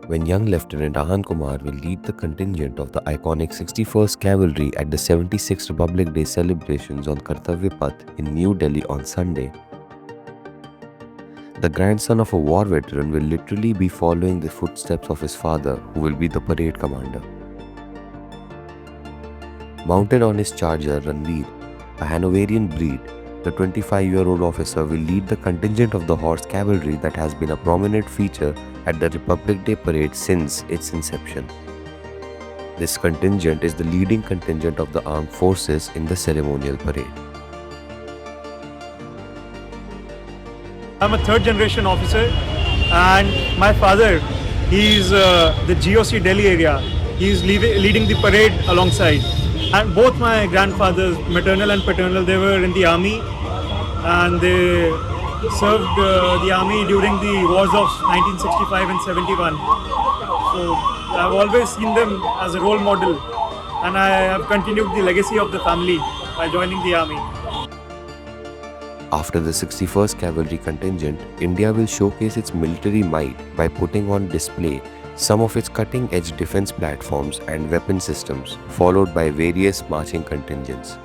when young Lieutenant Ahan Kumar will lead the contingent of the iconic 61st Cavalry at the 76th Republic Day celebrations on Kartavya Path in New Delhi on Sunday. The grandson of a war veteran will literally be following the footsteps of his father, who will be the parade commander. Mounted on his charger Ranveer, a Hanoverian breed, the 25-year-old officer will lead the contingent of the horse cavalry that has been a prominent feature at the Republic Day parade since its inception. This contingent is the leading contingent of the armed forces in the ceremonial parade. I'm a third generation officer, and my father, he's the GOC Delhi area. He's leading the parade alongside. And both my grandfathers, maternal and paternal, they were in the army, and they served the army during the wars of 1965 and 71. So I've always seen them as a role model, and I have continued the legacy of the family by joining the army. After the 61st Cavalry contingent, India will showcase its military might by putting on display some of its cutting-edge defense platforms and weapon systems, followed by various marching contingents.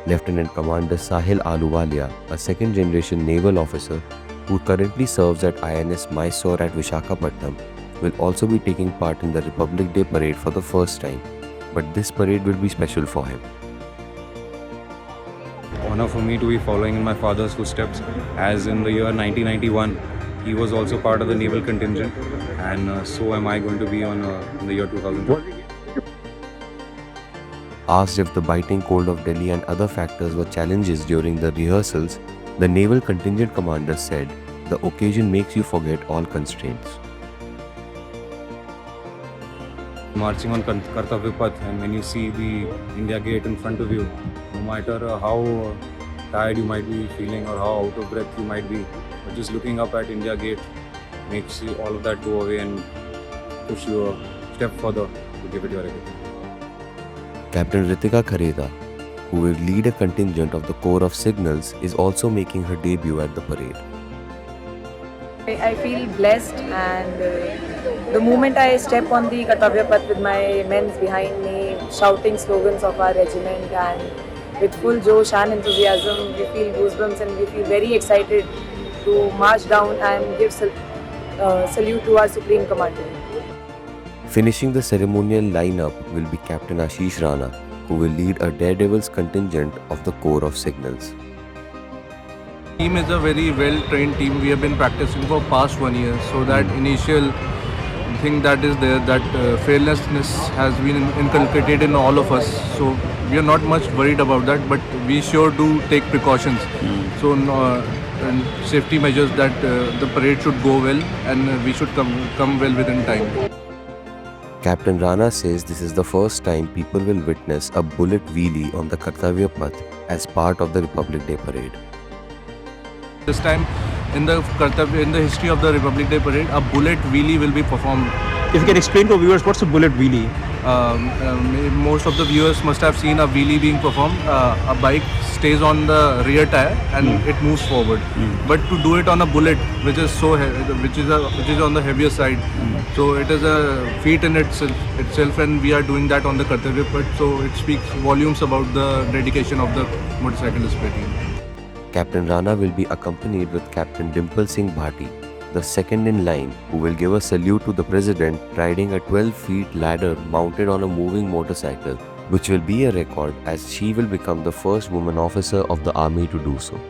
Lieutenant Commander Sahil Ahluwalia, a second-generation naval officer who currently serves at INS Mysore at Visakhapatnam, will also be taking part in the Republic Day parade for the first time. But this parade will be special for him. Honor for me to be following in my father's footsteps, as in the year 1991 he was also part of the naval contingent, and so am I going to be in the year 2000. Asked if the biting cold of Delhi and other factors were challenges during the rehearsals, the naval contingent commander said, "The occasion makes you forget all constraints." Marching on Kartavya Path, and when you see the India Gate in front of you, no matter how tired you might be feeling or how out of breath you might be, but just looking up at India Gate makes you all of that go away and push you a step further to give it your everything. Captain Ritika Khareda, who will lead a contingent of the Corps of Signals, is also making her debut at the parade. I feel blessed, and the moment I step on the Kartavya Path with my men behind me, shouting slogans of our regiment, and with full josh and enthusiasm, we feel goosebumps and we feel very excited to march down and give salute to our Supreme Commander. Finishing the ceremonial lineup will be Captain Ashish Rana, who will lead a Daredevils contingent of the Corps of Signals. Team is a very well-trained team. We have been practicing for past 1 year, so that initial thing that is there, that fearlessness has been inculcated in all of us. So we are not much worried about that, but we sure do take precautions. So and safety measures that the parade should go well and we should come well within time. Captain Rana says this is the first time people will witness a bullet wheelie on the Kartavya Path as part of the Republic Day parade. This time in the history of the Republic Day parade, a bullet wheelie will be performed. If you can explain to viewers what's a bullet wheelie? Most of the viewers must have seen a wheelie being performed. A bike stays on the rear tire and it moves forward. But to do it on a bullet, which is which is on the heavier side, so it is a feat in itself, and we are doing that on the Kartavya Path. So it speaks volumes about the dedication of the motorcyclist team. Captain Rana will be accompanied with Captain Dimple Singh Bhati, the second in line, who will give a salute to the President riding a 12-feet ladder mounted on a moving motorcycle, which will be a record as she will become the first woman officer of the army to do so.